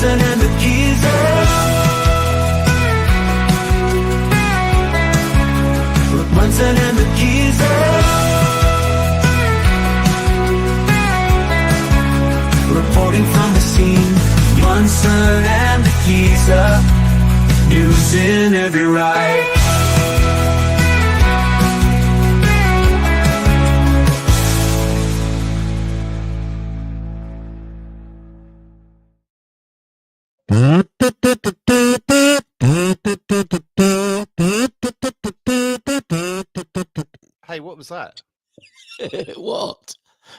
Munson and the Geeza. Munson and the Geeza. Reporting from the scene, Munson and the Geeza. News in every right. Hey, what was that? What?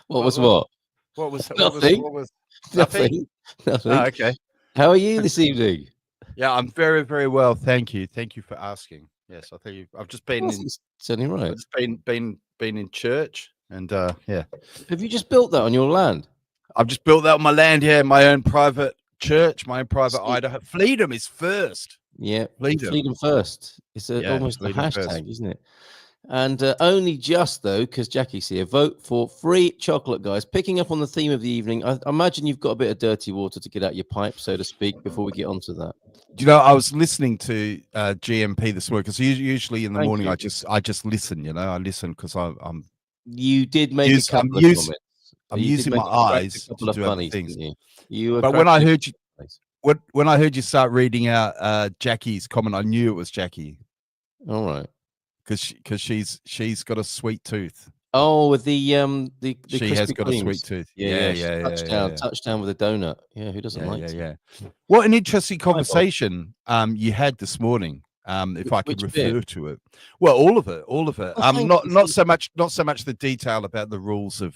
What was what? What was Nothing. What was Nothing. Nothing. Oh, okay. How are you this evening? Yeah, I'm very, very well. Thank you. Thank you for asking. Yes, I think I've just been in, Certainly right. I've just been in church, and yeah. Have you just built that on your land? I've just built that on my land here, my own private church, my own private Idaho. Freedom is first. Yeah, Freedom first. It's almost a hashtag, first. Isn't it? And only just, though, because Jackie's here, vote for free chocolate, guys. Picking up on the theme of the evening, I imagine you've got a bit of dirty water to get out your pipe, so to speak, before we get onto that. Do you know, I was listening to GMP this morning, because usually in the morning I just listen, you know, I listen because I'm... You did make a couple of comments. I'm using my eyes to do other things. But when I heard you... When I heard you start reading out Jackie's comment, I knew it was Jackie. All right. Because she's got a sweet tooth. Oh, with the she has got creams. A sweet tooth. Yeah. Touchdown with a donut. Yeah, who doesn't like it? Yeah. What an interesting conversation you had this morning. If I could refer to it. Well, all of it. Not so much the detail about the rules of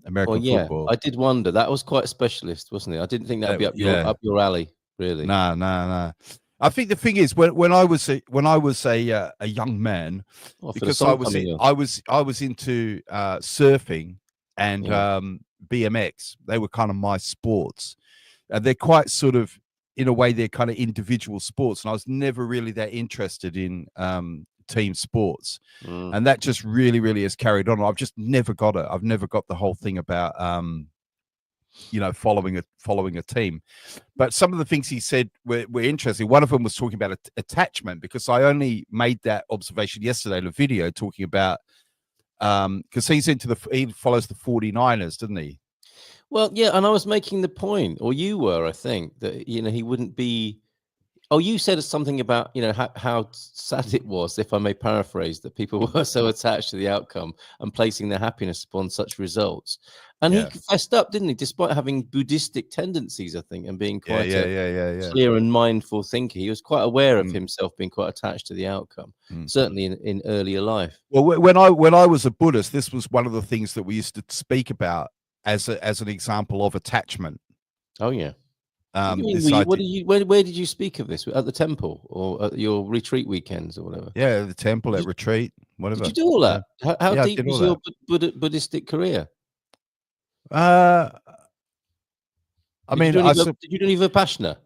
American football. I did wonder. That was quite specialist, wasn't it? I didn't think that'd be up your alley, really. No. I think the thing is when I was a young man, because I was into surfing and BMX. They were kind of my sports. They're quite sort of, in a way, they're kind of individual sports, and I was never really that interested in team sports, and that just really has carried on. I've just never got it. I've never got the whole thing about following a team. But some of the things he said were interesting. One of them was talking about attachment, because I only made that observation yesterday in a video talking about because he follows the 49ers, didn't he? Well, yeah, and I was making the point, or you were, I think, that he wouldn't be. Oh, you said something about how sad it was, if I may paraphrase, that people were so attached to the outcome and placing their happiness upon such results. And he fessed up, didn't he? Despite having Buddhistic tendencies, I think, and being quite a clear and mindful thinker, he was quite aware of himself being quite attached to the outcome. Certainly in earlier life. Well, when I was a Buddhist, this was one of the things that we used to speak about as an example of attachment. Oh yeah. Where did you speak of this? At the temple or at your retreat weekends or whatever? Yeah, the temple, at retreat, whatever. Did you do all that? How deep was your Buddhistic career? I mean, did you do any Vipassana?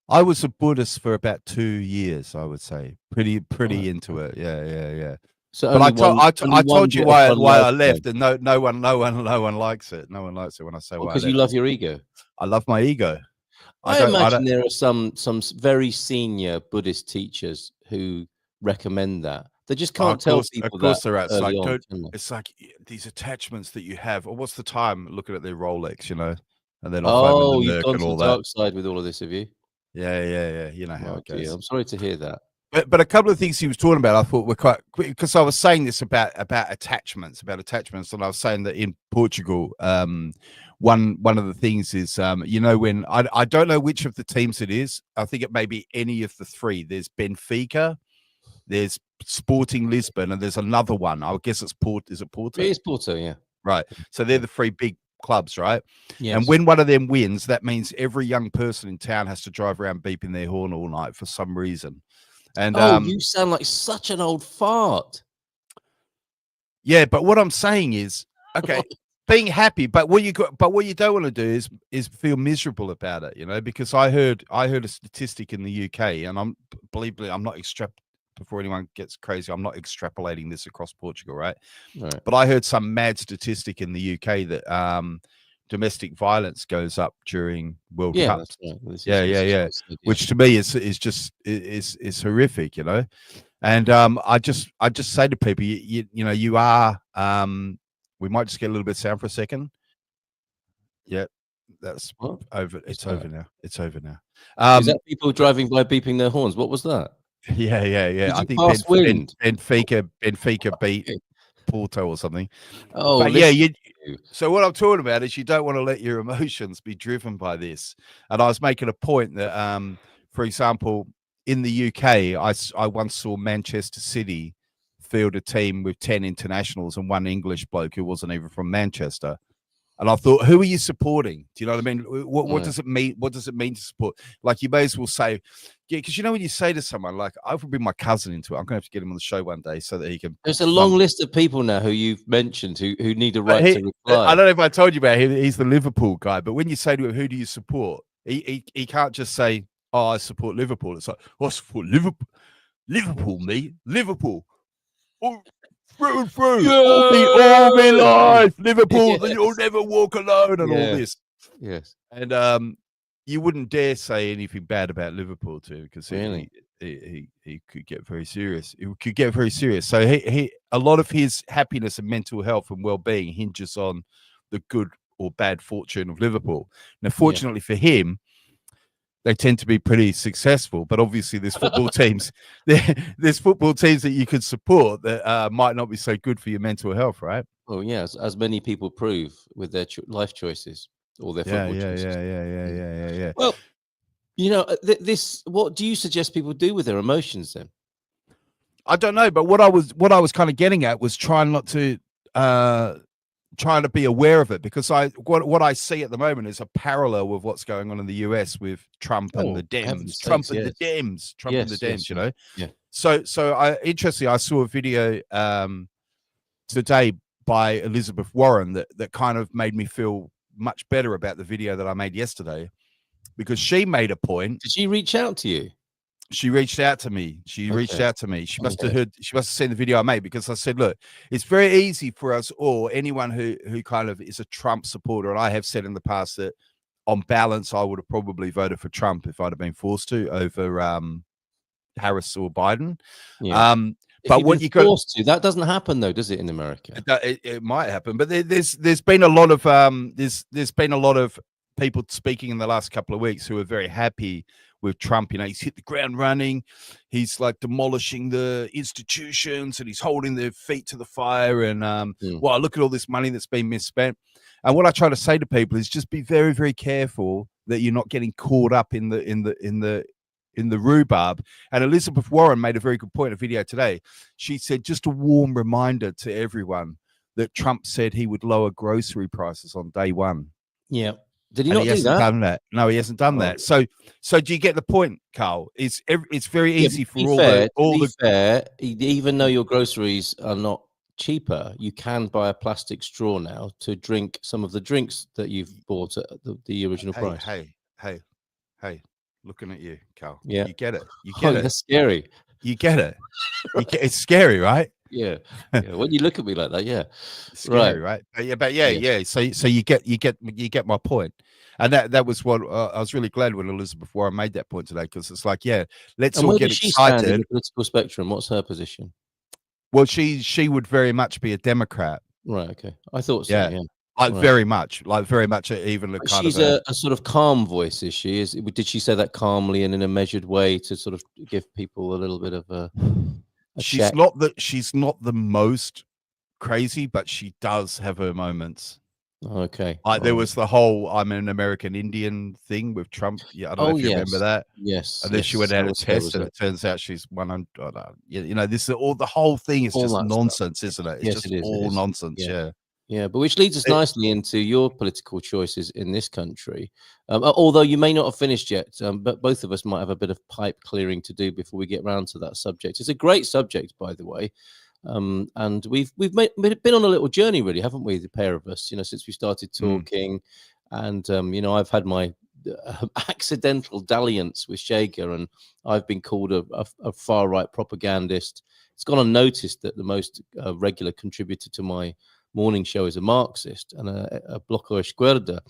I was a Buddhist for about 2 years, I would say. Pretty into it. Yeah. So, but I told you why I left, and no one likes it. No one likes it when I say why. Because you love your ego. I love my ego. I imagine there are some very senior Buddhist teachers who recommend that. They just can't tell people. Of course, they're outside. It's like these attachments that you have. Or what's the time? Looking at their Rolex, and then you've gone to the dark side with all of this, have you? Yeah. You know how it goes. I'm sorry to hear that. But a couple of things he was talking about, I thought were quite, because I was saying this about attachments, and I was saying that in Portugal, one of the things is, when I don't know which of the teams it is. I think it may be any of the three. There's Benfica, there's Sporting Lisbon, and there's another one. I guess it's Porto. Is it Porto? It is Porto, yeah. Right. So they're the three big clubs, right? Yes. And when one of them wins, that means every young person in town has to drive around beeping their horn all night for some reason. And you sound like such an old fart. Yeah, but what I'm saying is, okay, being happy, but what you don't want to do is feel miserable about it, because I heard a statistic in the UK, and believe me, I'm not before anyone gets crazy, I'm not extrapolating this across Portugal, right? But I heard some mad statistic in the UK that domestic violence goes up during World Yeah, Cups. that's right. This Yeah. Which to me is just is horrific, you know. And I just say to people, you know, you are. We might just get a little bit of sound for a second. Yeah, that's over. It's over now. It's over now. Is that people driving by beeping their horns? What was that? Yeah. Did I you think pass wind? Benfica beat Porto or something. Oh, but yeah, so what I'm talking about is you don't want to let your emotions be driven by this. And I was making a point that, for example, in the UK, I once saw Manchester City field a team with 10 internationals and one English bloke who wasn't even from Manchester. And I thought, who are you supporting? Do you know what I mean? What does it mean? What does it mean to support? Like, you may as well say, yeah, because you know, when you say to someone, like, I would bring my cousin into it. I'm going to have to get him on the show one day so that he can. There's a long list of people now who you've mentioned who need a right to reply. I don't know if I told you about him. He's the Liverpool guy. But when you say to him, who do you support? He can't just say, oh, I support Liverpool. It's like, I support Liverpool. Liverpool, me. Liverpool. Oh, through and through. All me life. Liverpool, yes. You'll never walk alone, and all this. Yes. And you wouldn't dare say anything bad about Liverpool too, because really? he could get very serious. It could get very serious. So he a lot of his happiness and mental health and well-being hinges on the good or bad fortune of Liverpool. Now, fortunately for him, they tend to be pretty successful, but obviously there's football teams. There's football teams that you could support that might not be so good for your mental health, right? Oh yes, as many people prove with their life choices or their football choices. Yeah. Well, you know, what do you suggest people do with their emotions then? I don't know, but what I was kind of getting at was trying to be aware of it, because what I see at the moment is a parallel with what's going on in the US with Trump and the Dems, Trump and the Dems, you know. Yeah. So interestingly, I saw a video today by Elizabeth Warren that kind of made me feel much better about the video that I made yesterday, because she made a point. Did she reach out to you? She reached out to me. She must have heard. She must have seen the video I made, because I said, look, it's very easy for us, or anyone who kind of is a Trump supporter. And I have said in the past that on balance, I would have probably voted for Trump if I'd have been forced to, over Harris or Biden. Yeah. But what you got forced to, that doesn't happen though, does it, in America? It might happen, but there's been a lot of there's been a lot of people speaking in the last couple of weeks who are very happy with Trump. You know, he's hit the ground running. He's like demolishing the institutions, and he's holding their feet to the fire. And well, look at all this money that's been misspent. And what I try to say to people is just be very, very careful that you're not getting caught up in the rhubarb. And Elizabeth Warren made a very good point in a video today. She said, just a warm reminder to everyone that Trump said he would lower grocery prices on day one. Yeah. Did he not do that? Done that? No, he hasn't done that. So do you get the point, Carl? It's very easy for even though your groceries are not cheaper, you can buy a plastic straw now to drink some of the drinks that you've bought at the original price. Hey, looking at you, Carl. Yeah, you get it. You get it. That's scary. You get it. It's scary, right? Yeah. When you look at me like that, yeah, it's scary, right? Yeah. So you get my point, and that was what I was really glad when Elizabeth Warren made that point today, because it's like, yeah, let's all get excited. In the political spectrum, what's her position? Well, she would very much be a Democrat. Right. Okay. I thought so. Yeah. Like very much, even the kind she's of a sort of calm voice, is she? Did she say that calmly and in a measured way to sort of give people a little bit of a she's not the most crazy, but she does have her moments. Okay. There was the whole I'm an American Indian thing with Trump. Yeah, I don't know if you remember that. Yes. And then she went out a test, and it turns out she's 100. You know, this is all, the whole thing is just nonsense, isn't it? It's just all nonsense. Yeah, but which leads us nicely into your political choices in this country. Although you may not have finished yet, but both of us might have a bit of pipe clearing to do before we get round to that subject. It's a great subject, by the way. And we've been on a little journey, really, haven't we, the pair of us, you know, since we started talking. And, you know, I've had my accidental dalliance with Shaker, and I've been called a far-right propagandist. It's gone unnoticed that the most regular contributor to my morning show is a Marxist and a Bloco Esquerda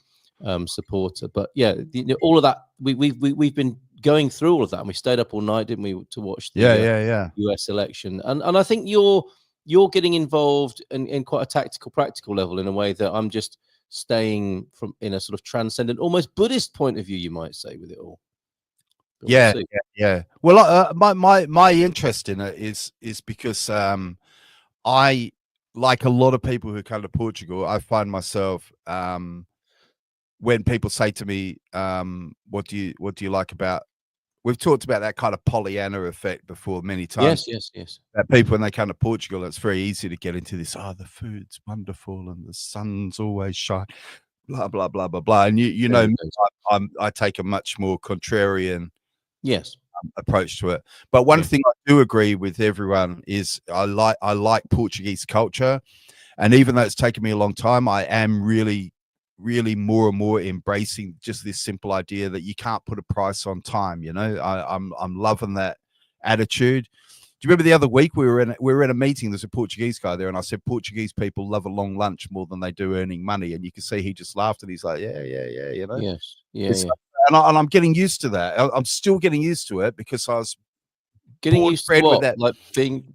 supporter. But yeah, all of that, we've been going through all of that, and we stayed up all night, didn't we, to watch the US election. And I think you're getting involved in quite a tactical, practical level in a way that I'm just staying from in a sort of transcendent, almost Buddhist point of view, you might say, with it all. But yeah. Well, my interest in it is because I, like a lot of people who come to Portugal, I find myself when people say to me, what do you like about, we've talked about that kind of Pollyanna effect before many times. Yes. That people, when they come to Portugal, it's very easy to get into this, the food's wonderful and the sun's always shine, blah, blah, blah, blah, blah. And you know, I take a much more contrarian approach to it. But one thing I do agree with everyone is I like Portuguese culture. And even though it's taken me a long time, I am really more and more embracing just this simple idea that you can't put a price on time. You know, I'm loving that attitude. Do you remember the other week we were in a meeting? There's a Portuguese guy there, and I said Portuguese people love a long lunch more than they do earning money. And you can see he just laughed, and he's like, yeah, you know. And I'm getting used to that. I'm still getting used to it because I was getting used to what? With that. Like being.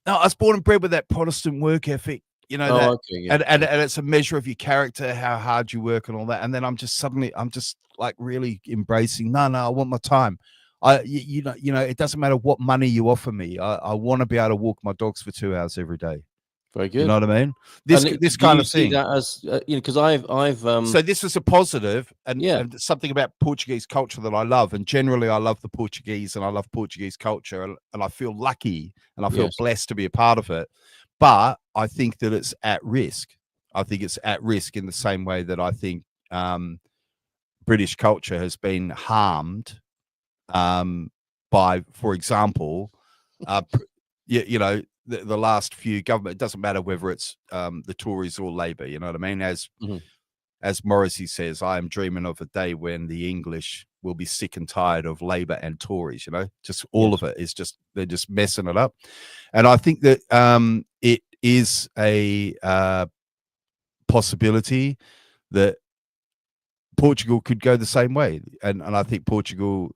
No, I was born and bred with that Protestant work ethic. You know, and it's a measure of your character, how hard you work and all that. And then I'm just like really embracing, no, I want my time. You know, it doesn't matter what money you offer me. I want to be able to walk my dogs for 2 hours every day. Very good. You know what I mean? This kind of thing. That as you know, because I've so this is a positive and something about Portuguese culture that I love. And generally, I love the Portuguese and I love Portuguese culture, and I feel lucky and I feel blessed to be a part of it. But I think that it's at risk. I think it's at risk in the same way that I think British culture has been harmed by, for example, you know, the last few government. It doesn't matter whether it's the Tories or Labour. You know what I mean? As Morrissey says, I am dreaming of a day when the English will be sick and tired of Labour and Tories. You know, just all of it is just, they're just messing it up. And I think that it is a possibility that Portugal could go the same way. And I think Portugal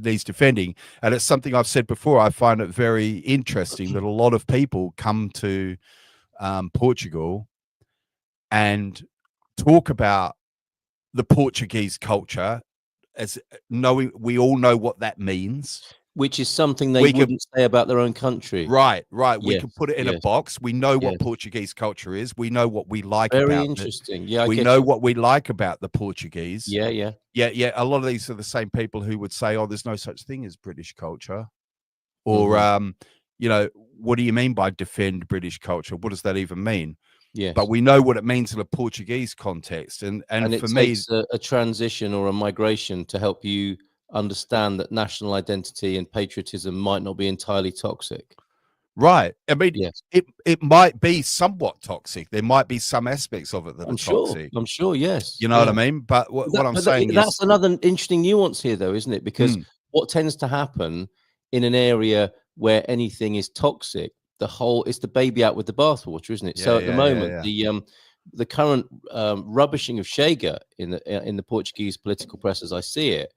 needs defending. And it's something I've said before. I find it very interesting that a lot of people come to Portugal and talk about the Portuguese culture as knowing, we all know what that means. Which is something they wouldn't say about their own country. Right. We can put it in a box. We know what Portuguese culture is. We know what we like about it. Very interesting. Yeah, we know what we like about the Portuguese. Yeah. A lot of these are the same people who would say, oh, there's no such thing as British culture. Or, you know, what do you mean by defend British culture? What does that even mean? Yes. But we know what it means in a Portuguese context. And for me, it's a transition or a migration to help you understand that national identity and patriotism might not be entirely toxic. Right. I mean, it might be somewhat toxic. There might be some aspects of it that are toxic. I'm sure, yes. You know what I mean? But what I'm saying is, that's another interesting nuance here, though, isn't it? Because what tends to happen in an area where anything is toxic, it's the baby out with the bathwater, isn't it? So at the moment, the current rubbishing of Chega in the Portuguese political press, as I see it,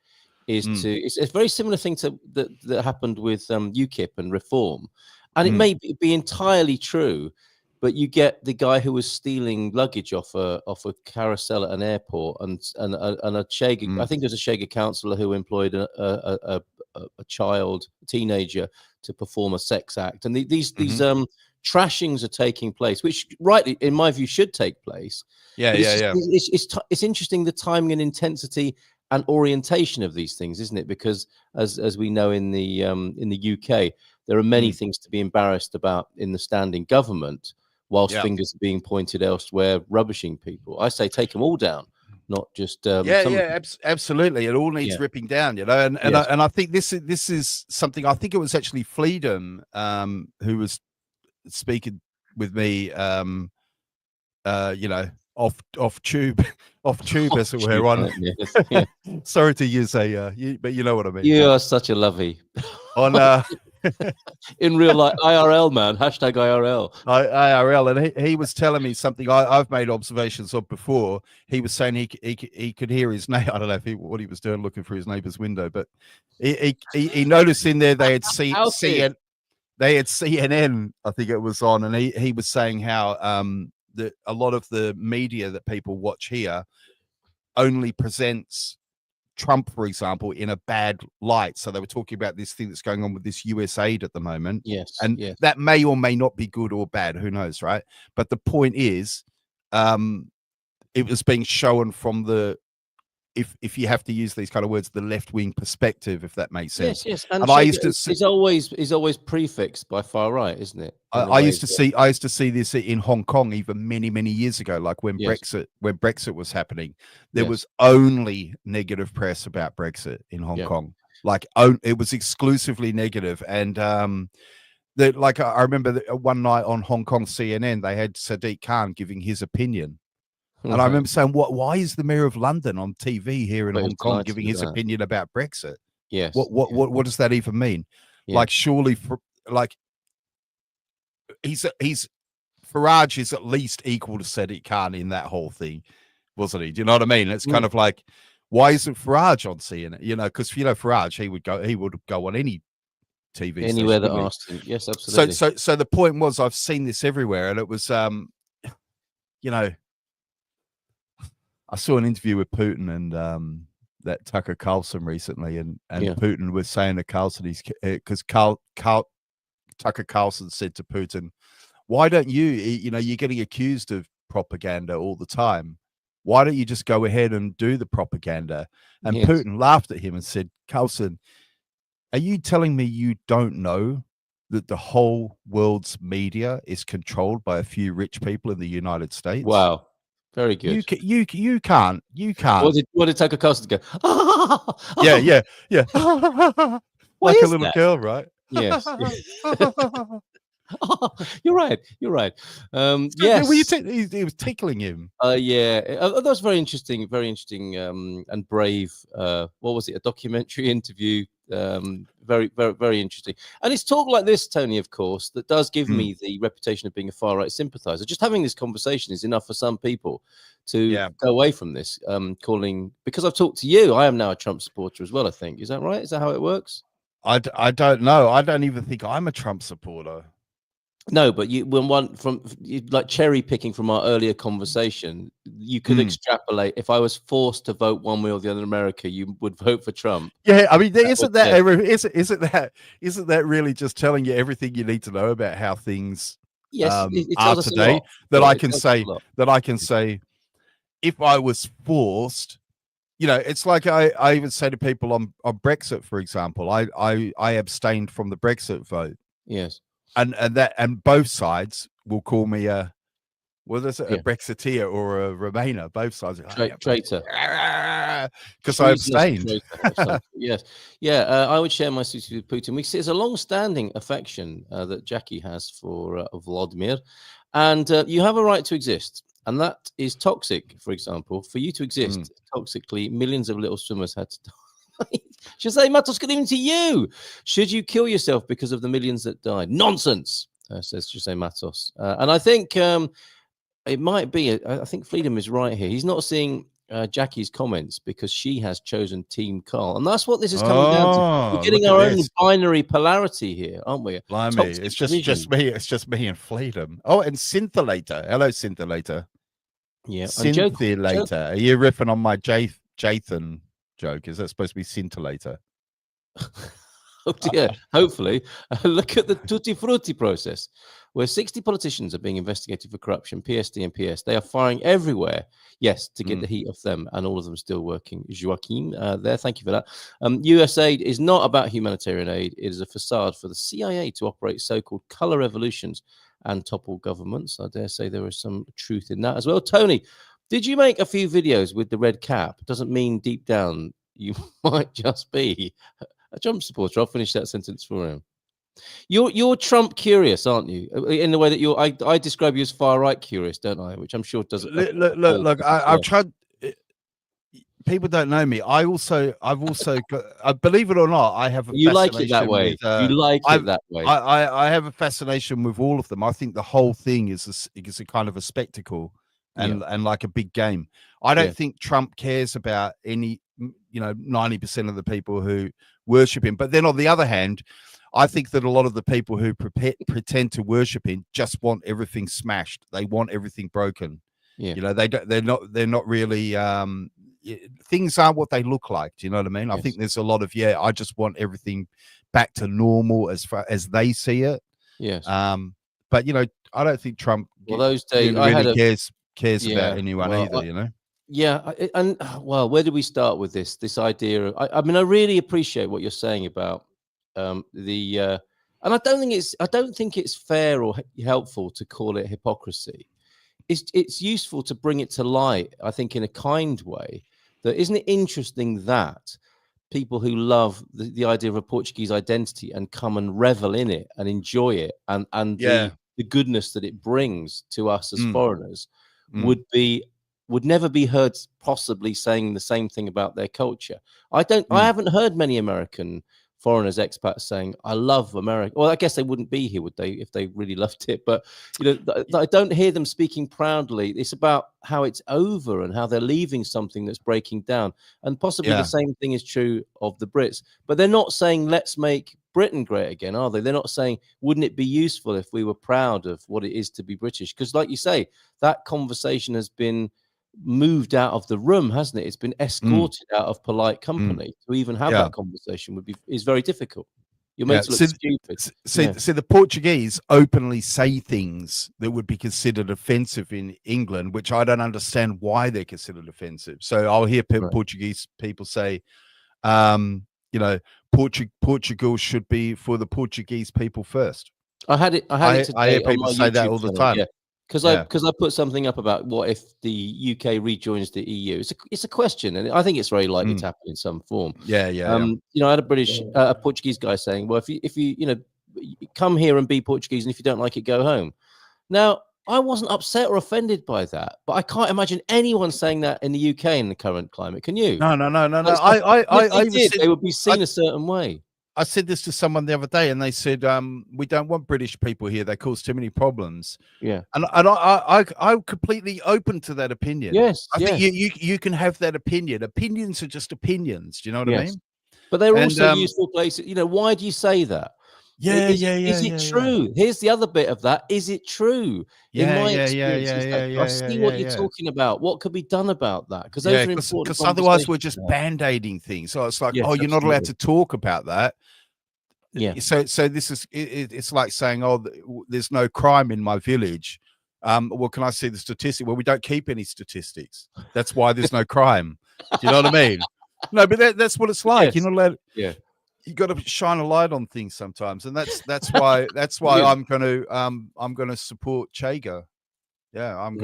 it's a very similar thing to that happened with UKIP and Reform, and it may be entirely true, but you get the guy who was stealing luggage off a carousel at an airport, and a Chega, I think it was a Chega councillor who employed a teenager to perform a sex act, and these trashings are taking place, which rightly, in my view, should take place. It's interesting, the timing and intensity and orientation of these things, isn't it? Because as we know in the UK, there are many things to be embarrassed about in the standing government, whilst fingers are being pointed elsewhere, rubbishing people. I say take them all down, not just absolutely. It all needs ripping down, you know. And I think this is something. I think it was actually Freedom who was speaking with me, you know, off tube as it were, on. Sorry to use but you know what I mean. You are such a lovey. On In real life, IRL, man. Hashtag IRL. IRL. And he was telling me something I've made observations of before. He was saying he could hear his neighbor. I don't know what he was doing, looking through his neighbor's window, but he noticed in there they had CNN, I think it was on, and he was saying how that a lot of the media that people watch here only presents Trump, for example, in a bad light. So they were talking about this thing that's going on with this US aid at the moment. Yes. And that may or may not be good or bad. Who knows, right? But the point is, it was being shown from the, if you have to use these kind of words, the left-wing perspective, if that makes sense. Yes. And I used to see, is always prefixed by far right, isn't it? I used to see this in Hong Kong even many years ago, like when Brexit was happening. There was only negative press about Brexit in Hong Kong. Like it was exclusively negative. And like I remember one night on Hong Kong CNN, they had Sadiq Khan giving his opinion. And I remember saying, why is the mayor of London on TV here in Hong Kong giving his opinion about Brexit? Yes. What does that even mean? Like, surely, he's Farage is at least equal to Sadiq Khan in that whole thing, wasn't he? Do you know what I mean? It's kind of like, why isn't Farage on CNN? You know, because Farage, he would go on any TV anywhere station, that asked him. Yes, absolutely. So the point was, I've seen this everywhere, and it was, you know, I saw an interview with Putin and that Tucker Carlson recently, and Putin was saying to Carlson, because Tucker Carlson said to Putin, why don't you're getting accused of propaganda all the time. Why don't you just go ahead and do the propaganda? And Putin laughed at him and said, Carlson, are you telling me you don't know that the whole world's media is controlled by a few rich people in the United States? Wow. Very good. You can't. What did Tucker Carlson go? Yeah. Like a little that? girl, right? Yes. You're right. Yes. He was tickling him. That was very interesting, and brave. What was it? A documentary interview. Very interesting. And it's talk like this, Tony, of course, that does give me the reputation of being a far right sympathizer. Just having this conversation is enough for some people to go away from this. Because I've talked to you, I am now a Trump supporter as well, I think. Is that right? Is that how it works? I don't know. I don't even think I'm a Trump supporter. No, but like cherry picking from our earlier conversation, you could extrapolate. If I was forced to vote one way or the other in America, you would vote for Trump. Yeah, I mean, isn't that really just telling you everything you need to know about how things are today? That I can say, if I was forced, it's like I even say to people on Brexit, for example, I abstained from the Brexit vote. Yes. And both sides will call me a Brexiteer or a Remainer. Both sides are traitor, because I abstained. Yes, I would share my sympathy with Putin. We see it's a long-standing affection that Jackie has for Vladimir, and you have a right to exist, and that is toxic. For example, for you to exist toxically, millions of little swimmers had to die. Jose Matos, good evening to you. Should you kill yourself because of the millions that died? Nonsense, says Jose Matos. And I think it might be, I think Freedom is right here. He's not seeing Jackie's comments because she has chosen Team Carl. And that's what this is coming down to. We're getting our own binary polarity here, aren't we? Blimey, it's just me. It's just me and Freedom. Oh, and Scintillator. Hello, Scintillator. Yeah. Scintillator. Are you riffing on my Jathan joke? Is that supposed to be Scintillator? Oh dear. Hopefully. Look at the Tutti Frutti process, where 60 politicians are being investigated for corruption, PSD and PS. They are firing everywhere, yes, to get the heat off them, and all of them still working. Joaquin, there, thank you for that. US aid is not about humanitarian aid. It is a facade for the CIA to operate so-called color revolutions and topple governments. I dare say there is some truth in that as well. Tony, did you make a few videos with the red cap? Doesn't mean deep down you might just be a Trump supporter. I'll finish that sentence for him. You're Trump curious, aren't you? In the way that I describe you as far right curious, don't I? Which I'm sure doesn't. Look. I've tried. people don't know me. I've also got, believe it or not, I have a you like it that way. With, you like it that way. I have a fascination with all of them. I think the whole thing is a kind of a spectacle and like a big game. I don't think Trump cares about any, 90% of the people who worship him. But then on the other hand, I think that a lot of the people who pretend to worship him just want everything smashed. They want everything broken. Yeah. They're not really, things aren't what they look like. Do you know what I mean? I think there's a lot of, I just want everything back to normal as far as they see it. Yes. But I don't think Trump those days really cares about anyone either, Yeah, and well, where do we start with this idea of? I mean, I really appreciate what you're saying about and I don't think it's fair or helpful to call it hypocrisy. It's useful to bring it to light, I think, in a kind way. That isn't it interesting that people who love the idea of a Portuguese identity and come and revel in it and enjoy it and the goodness that it brings to us as foreigners would never be heard possibly saying the same thing about their culture. I haven't heard many American foreigners, expats saying, I love America. Well, I guess they wouldn't be here, would they, if they really loved it? But, I don't hear them speaking proudly. It's about how it's over and how they're leaving something that's breaking down. And possibly the same thing is true of the Brits. But they're not saying, let's make Britain great again, are they? They're not saying, wouldn't it be useful if we were proud of what it is to be British? Because like you say, that conversation has been moved out of the room, hasn't it? It's been escorted out of polite company. To even have that conversation is very difficult. You're made to look stupid. See, the Portuguese openly say things that would be considered offensive in England, which I don't understand why they're considered offensive. So I'll hear Portuguese people say, Portugal should be for the Portuguese people first. I hear people say that all the time. Because I put something up about what if the UK rejoins the EU. It's a question, and I think it's very likely to happen in some form. I had a Portuguese guy saying, well, if you come here and be Portuguese, and if you don't like it, go home. Now, I wasn't upset or offended by that, but I can't imagine anyone saying that in the UK in the current climate. Can you? No. They would be seen a certain way. I said this to someone the other day, and they said, "We don't want British people here. They cause too many problems." Yeah, and I'm completely open to that opinion. Yes, I think you can have that opinion. Opinions are just opinions. Do you know what I mean? But they're also useful places. Why do you say that? Is it true? Here's the other bit of that. Is it true? In my experience, I see what you're talking about. What could be done about that? Because those are important. Because otherwise, we're just band-aiding things. So it's like, you're not allowed to talk about that. Yeah. So this is it's like saying, there's no crime in my village. Well, can I see the statistic? Well, we don't keep any statistics. That's why there's no crime. Do you know what I mean? No, but that's what it's like. You're not allowed. Yeah. You got to shine a light on things sometimes, and that's why I'm gonna support Chega. Yeah, I'm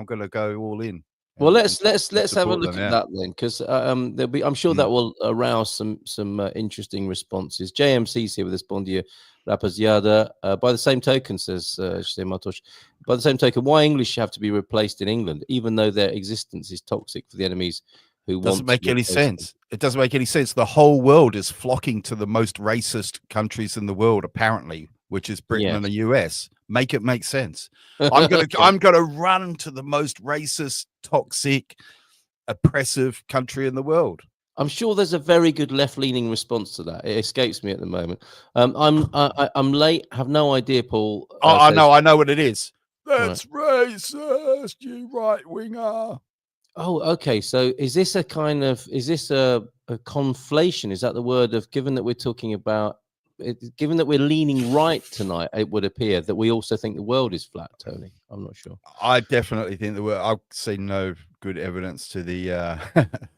gonna go all in. Well, let's have a look at that then, because I'm sure that will arouse some interesting responses. JMC's here with us. Bon dia, rapaziada. By the same token, says Jose Matos, by the same token, why English have to be replaced in England, even though their existence is toxic for the enemies who doesn't make any sense. It doesn't make any sense. The whole world is flocking to the most racist countries in the world, apparently, which is Britain and the US. Make it make sense. I'm gonna run to the most racist, toxic, oppressive country in the world. I'm sure there's a very good left-leaning response to that. It escapes me at the moment. I'm late. Have no idea, Paul. I know what it is. That's racist, you right winger. Oh, okay. So is this a conflation? Is that the word of, given that we're talking about, given that we're leaning right tonight, it would appear that we also think the world is flat, Tony? I'm not sure. I definitely think the world. I've seen no good evidence to the.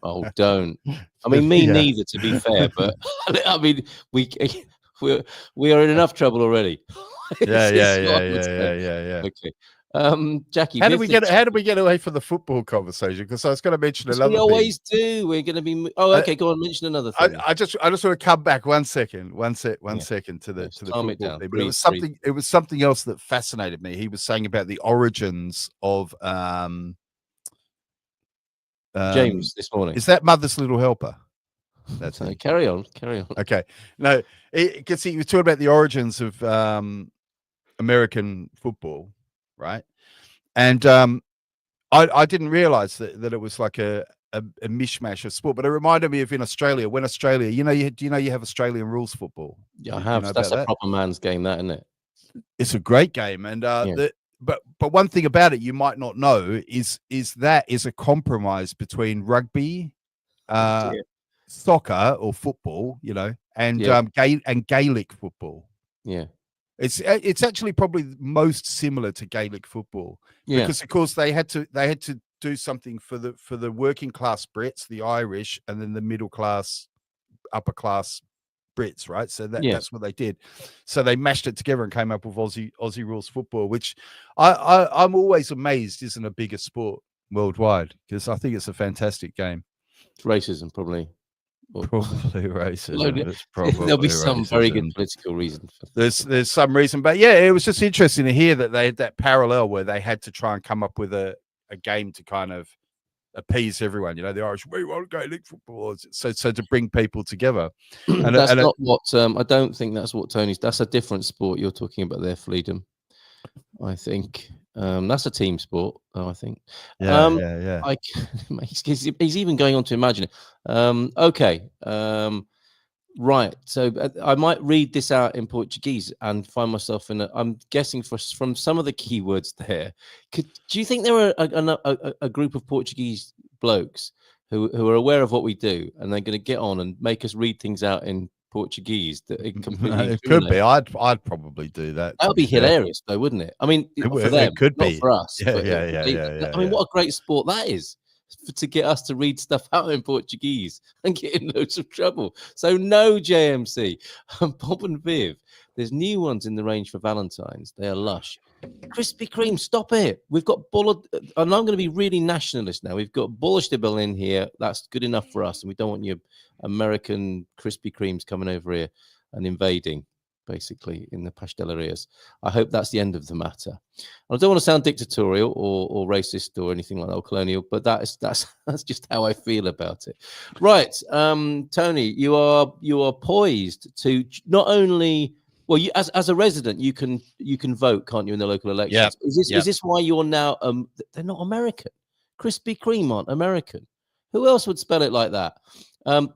Oh, don't. I mean, me neither, to be fair. But I mean, we are in enough trouble already. Yeah. Okay. Jackie, how do we get away from the football conversation? Because I was going to mention another thing. We always do. We're going to be. Oh, okay. Go on. Mention another thing. I just want to come back one second to the football thing. But it was something else that fascinated me. He was saying about the origins of James this morning. Is that Mother's Little Helper? That's it. Carry on. Okay. No, because he was talking about the origins of American football, right? And I didn't realize that it was like a mishmash of sport, but it reminded me of in Australia. When Australia, you have Australian rules football. Yeah, I have. That's a proper man's game, that, isn't it? It's a great game, and but one thing about it you might not know is that is a compromise between rugby, soccer or football, and Gaelic football. Yeah. It's actually probably most similar to Gaelic football because of course they had to do something for the working class Brits, the Irish, and then the middle class, upper class Brits, right? So that's what they did. So they mashed it together and came up with Aussie rules football, which I'm always amazed isn't a bigger sport worldwide, because I think it's a fantastic game. It's racism, probably. Probably racism. There'll be some very good political reason. There's some reason, but yeah, it was just interesting to hear that they had that parallel where they had to try and come up with a game to kind of appease everyone. The Irish, we want Gaelic football, so to bring people together. And that's not what I don't think that's what Tony's. That's a different sport you're talking about there, Freedom. I think that's a team sport. I think. Yeah. He's even going on to imagine it. Okay. Right. So I might read this out in Portuguese and find myself in I'm guessing from some of the keywords there. Do you think there are a group of Portuguese blokes who are aware of what we do and they're going to get on and make us read things out in Portuguese that it completely it could be. I'd probably do that. That would be hilarious, though, wouldn't it? I mean, for them, it could not be for us. Yeah. I mean, what a great sport that is to get us to read stuff out in Portuguese and get in loads of trouble. So no, JMC, Bob and Viv. There's new ones in the range for Valentine's. They are lush. Krispy Kreme, stop it. We've got and I'm going to be really nationalist now. We've got Bullshitable in here. That's good enough for us. And we don't want your American Krispy Kremes coming over here and invading, basically, in the pastelerias. I hope that's the end of the matter. I don't want to sound dictatorial or racist or anything like that, or colonial, but that's just how I feel about it. Right, Tony, you are poised to not only. Well, you as a resident, you can vote, can't you, in the local elections? Yeah. Is this why you're now? They're not American. Krispy Kreme aren't American. Who else would spell it like that? So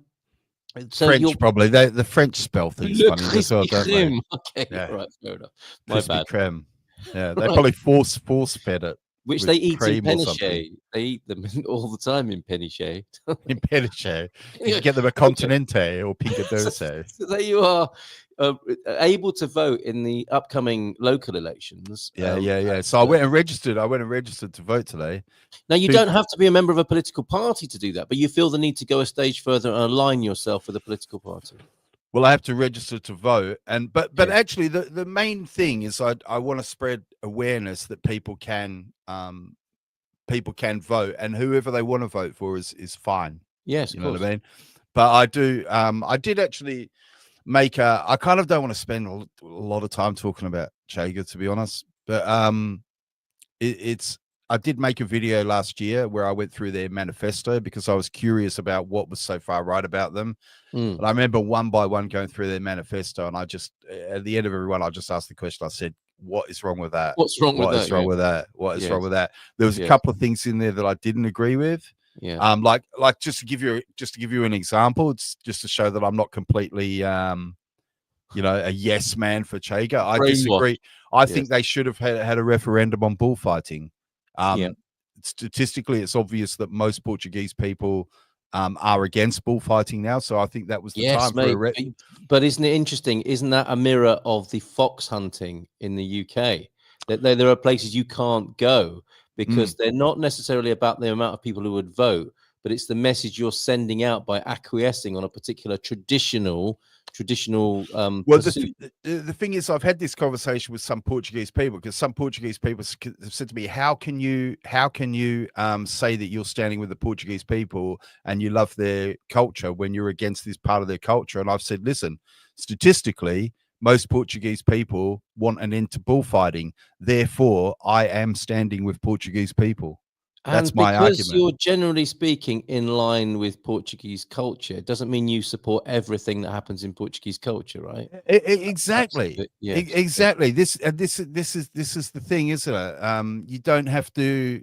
French, probably. The French spell things funny as well, don't they? Okay, right, fair enough. My Krispy bad. Kreme. Yeah, they probably force fed it. Which they eat in Péniche. They eat them all the time in Péniche. In Péniche. You can get them a Continente or Pico Doce. So there you are, able to vote in the upcoming local elections. Yeah. So I went and registered. To vote today. Now, you don't have to be a member of a political party to do that, but you feel the need to go a stage further and align yourself with a political party. Well, I have to register to vote, but actually, the main thing is I want to spread awareness that people can vote, and whoever they want to vote for is fine. Yes, you know what I mean. But I did actually make I kind of don't want to spend a lot of time talking about Cheega, to be honest, but I did make a video last year where I went through their manifesto because I was curious about what was so far right about them. And I remember one by one going through their manifesto, and I just, at the end of everyone, I just asked the question. I said, what is wrong with that? What's wrong with that? What is wrong with that? What is wrong with that? There was a couple of things in there that I didn't agree with. Yeah. Like just to give you an example, it's just to show that I'm not completely a yes man for Cheega. I disagree. I think they should have had a referendum on bullfighting. Statistically, it's obvious that most Portuguese people are against bullfighting now, so I think that was the time for a But isn't it interesting? Isn't that a mirror of the fox hunting in the UK? That there are places you can't go because they're not necessarily about the amount of people who would vote, but it's the message you're sending out by acquiescing on a particular traditional well, the thing is, I've had this conversation with some Portuguese people, because some Portuguese people have said to me, how can you say that you're standing with the Portuguese people and you love their culture when you're against this part of their culture? And I've said, listen, statistically, most Portuguese people want an end to bullfighting. Therefore, I am standing with Portuguese people. That's And my because argument. you're generally speaking in line with Portuguese culture, it doesn't mean you support everything that happens in Portuguese culture, right? Exactly. Yes. Exactly. This is the thing, isn't it? You don't have to.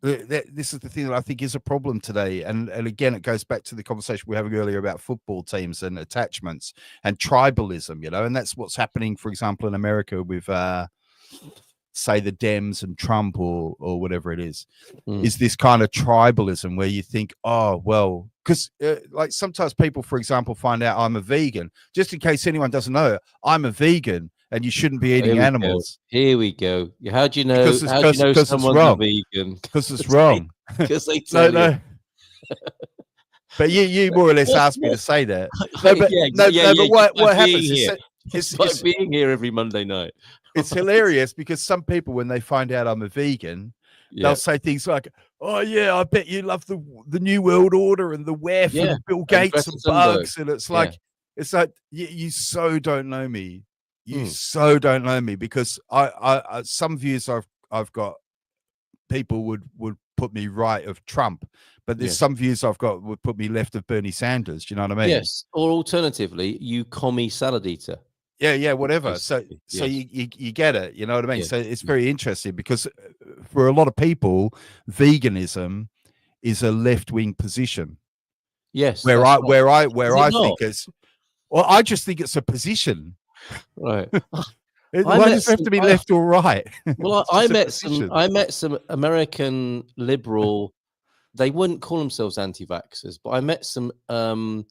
This is the thing that I think is a problem today, and again, it goes back to the conversation we were having earlier about football teams and attachments and tribalism, and that's what's happening, for example, in America with say the Dems and Trump or whatever it is this kind of tribalism where you think, oh, well, because like sometimes people, for example, find out I'm a vegan. Just in case anyone doesn't know, I'm a vegan and you shouldn't be eating animals. Here we go. How do you know? Because it's wrong. Vegan? Because it's wrong. Because they tell you. But you more or less asked me to say that. But what happens is it's like being here every Monday night. It's hilarious because some people, when they find out I'm a vegan, they'll say things like, "Oh yeah, I bet you love the New World Order and the WEF and Bill Gates and bugs." And it's like you so don't know me. You so don't know me because I some views I've got, people would put me right of Trump, but there's some views I've got would put me left of Bernie Sanders. Do you know what I mean? Yes. Or alternatively, you commie salad eater. Yeah, whatever. So you get it. You know what I mean? So it's very interesting because for a lot of people, veganism is a left-wing position. Yes. Where I think it's, well, I just think it's a position. Right. Why does it have to be left or right? Well, I met some American liberal. They wouldn't call themselves anti-vaxxers, but I met some anti,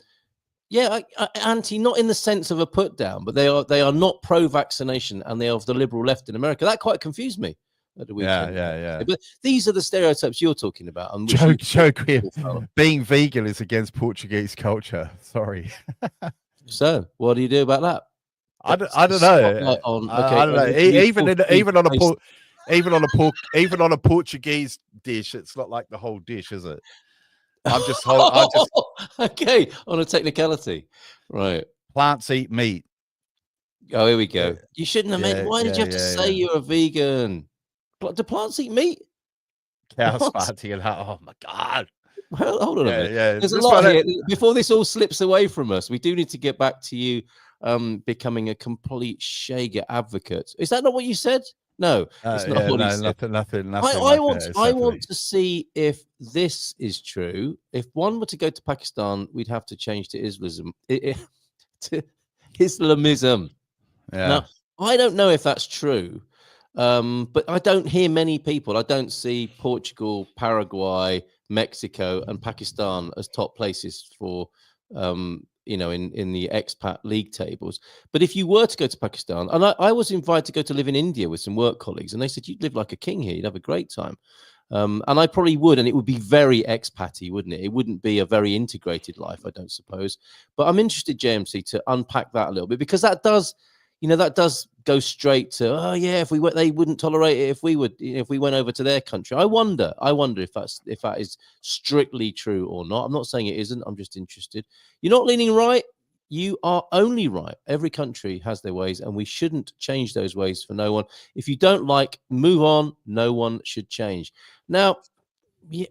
not in the sense of a put down, but they are not pro-vaccination and they are of the liberal left in America. That quite confused me at the weekend. Yeah. But these are the stereotypes you're talking about. And joke being vegan is against Portuguese culture. Sorry. So what do you do about that? I don't know. I don't know. Even on a Portuguese dish, it's not like the whole dish, is it? Okay, on a technicality, right? Plants eat meat. Oh, here we go. You shouldn't have made. Why did you have to say you're a vegan? Do plants eat meat? Cows farting and oh my god! Well, hold on a minute. There's a lot here. Before this all slips away from us, we do need to get back to you becoming a complete Shager advocate. Is that not what you said? No, it's not what he said. Nothing. I want to see if this is true. If one were to go to Pakistan, we'd have to change to Islamism. To Islamism. Yeah. Now, I don't know if that's true, but I don't hear many people. I don't see Portugal, Paraguay, Mexico, and Pakistan as top places for in the expat league tables. But if you were to go to Pakistan, and I was invited to go to live in India with some work colleagues, and they said you'd live like a king here, you'd have a great time. And I probably would, and it would be very expat-y, wouldn't it? It wouldn't be a very integrated life, I don't suppose. But I'm interested, JMC, to unpack that a little bit, because that does go straight to, if they wouldn't tolerate it if we went over to their country. I wonder if that is strictly true or not. I'm not saying it isn't. I'm just interested. You're not leaning right. You are only right. Every country has their ways, and we shouldn't change those ways for no one. If you don't like, move on. No one should change. Now,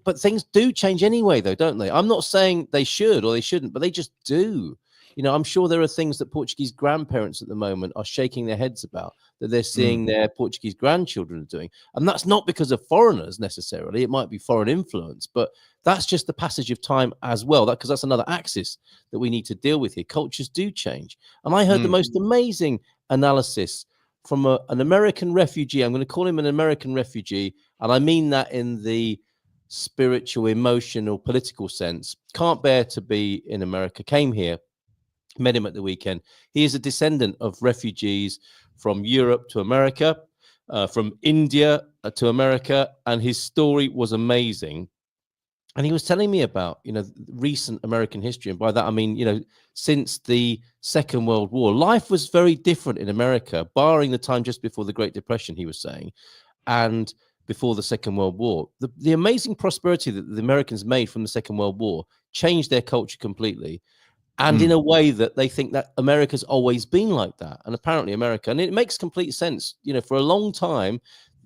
but things do change anyway, though, don't they? I'm not saying they should or they shouldn't, but they just do. I'm sure there are things that Portuguese grandparents at the moment are shaking their heads about, that they're seeing their Portuguese grandchildren doing. And that's not because of foreigners necessarily. It might be foreign influence, but that's just the passage of time as well. Because that's another axis that we need to deal with here. Cultures do change. And I heard the most amazing analysis from an American refugee. I'm going to call him an American refugee. And I mean that in the spiritual, emotional, political sense. Can't bear to be in America. Came here. Met him at the weekend. He is a descendant of refugees from Europe to America, from India to America, and his story was amazing. And he was telling me about, recent American history. And by that, I mean, since the Second World War, life was very different in America, barring the time just before the Great Depression, he was saying, and before the Second World War. The amazing prosperity that the Americans made from the Second World War changed their culture completely. And in a way that they think that America's always been like that. And apparently America, and it makes complete sense, for a long time,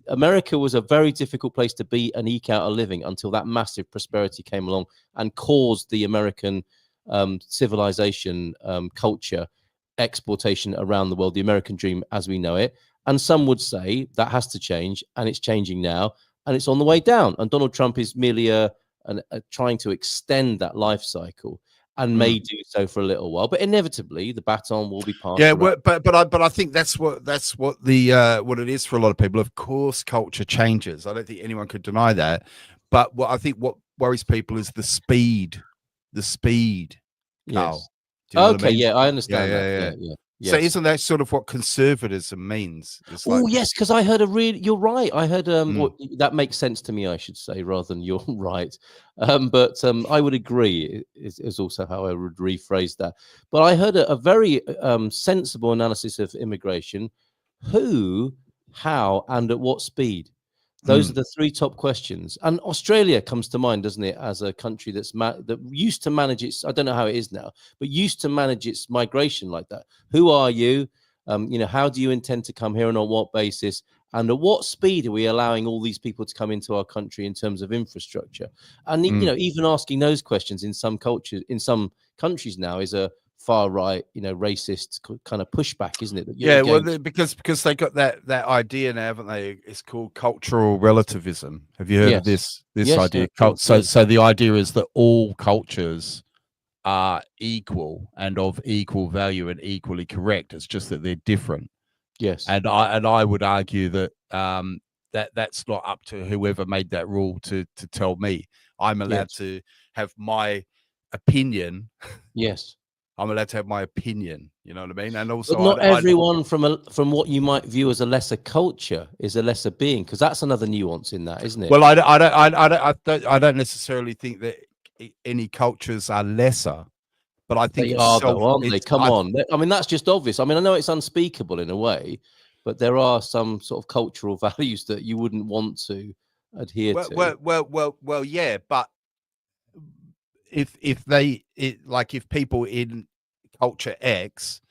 America was a very difficult place to be and eke out a living until that massive prosperity came along and caused the American civilization, culture, exportation around the world, the American dream as we know it. And some would say that has to change, and it's changing now, and it's on the way down. And Donald Trump is merely trying to extend that life cycle, and may do so for a little while, but inevitably the baton will be passed. Yeah, but I think that's what it is for a lot of people. Of course, culture changes. I don't think anyone could deny that. But what worries people is the speed. Yes. Okay. Yeah, I understand that. Yeah. Yes. So isn't that sort of what conservatism means? Oh, yes, because I heard you're right. I heard that makes sense to me, I should say, rather than you're right. But I would agree is also how I would rephrase that. But I heard a very sensible analysis of immigration: who, how, and at what speed. Those are the three top questions. And Australia comes to mind, doesn't it, as a country that used to manage its, I don't know how it is now, but used to manage its migration like that. Who are you? How do you intend to come here and on what basis? And at what speed are we allowing all these people to come into our country in terms of infrastructure? And, even asking those questions in some cultures, in some countries now is a far right, racist kind of pushback, isn't it? Yeah, well, because they got that idea now, haven't they? It's called cultural relativism. Have you heard of this idea? So the idea is that all cultures are equal and of equal value and equally correct. It's just that they're different. Yes, and I would argue that that's not up to whoever made that rule to tell me. I'm allowed to have my opinion. Yes. I'm allowed to have my opinion, you know what I mean? And also, but not everyone from what you might view as a lesser culture is a lesser being, because that's another nuance in that, isn't it? Well, I don't necessarily think that any cultures are lesser, but I think they are, though, aren't they? Come on, I mean, that's just obvious. I mean, I know it's unspeakable in a way, but there are some sort of cultural values that you wouldn't want to adhere to. Well, yeah, but if people in culture X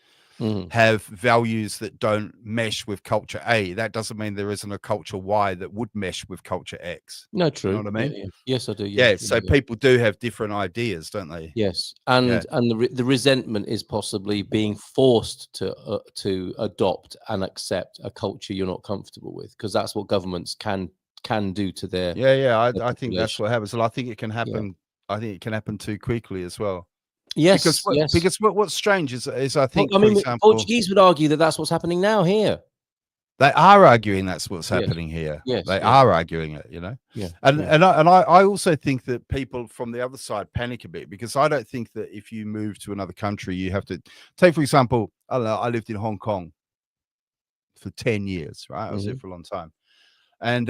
have values that don't mesh with culture A, that doesn't mean there isn't a culture Y that would mesh with culture X. No, true. You know what I mean? Yeah. Yes, I do. Yeah. So people do have different ideas, don't they? Yes, and the resentment is possibly being forced to adopt and accept a culture you're not comfortable with, because that's what governments can do to their. I think that's what happens. Well, I think it can happen. I think it can happen too quickly as well. Yes, because what's strange is I think, well, I mean, for example, Portuguese would argue that that's what's happening now here. They are arguing that's what's happening here. Yes, they are arguing it, Yeah, and I also think that people from the other side panic a bit, because I don't think that if you move to another country, you have to take, for example, I don't know, I lived in Hong Kong for 10 years, right? I was there for a long time, and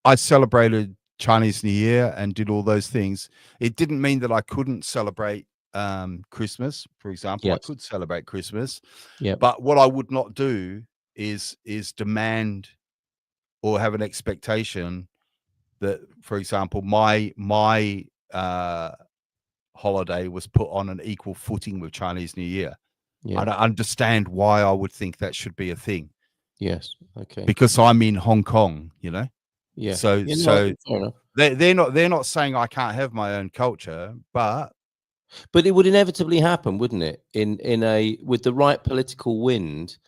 I celebrated Chinese New Year and did all those things. It didn't mean that I couldn't celebrate Christmas, for example. I could celebrate Christmas, but what I would not do is demand or have an expectation that, for example, my holiday was put on an equal footing with Chinese New Year. I don't understand why I would think that should be a thing. Yes. Okay. Because I'm in Hong Kong, Yeah. So they're not saying I can't have my own culture, but it would inevitably happen, wouldn't it? With the right political wind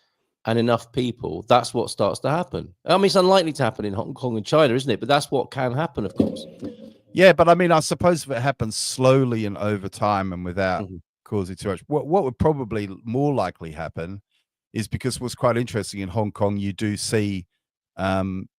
and enough people, that's what starts to happen. I mean, it's unlikely to happen in Hong Kong and China, isn't it? But that's what can happen, of course. Yeah, but I mean, I suppose if it happens slowly and over time and without causing too much, what would probably more likely happen is, because what's quite interesting in Hong Kong, you do see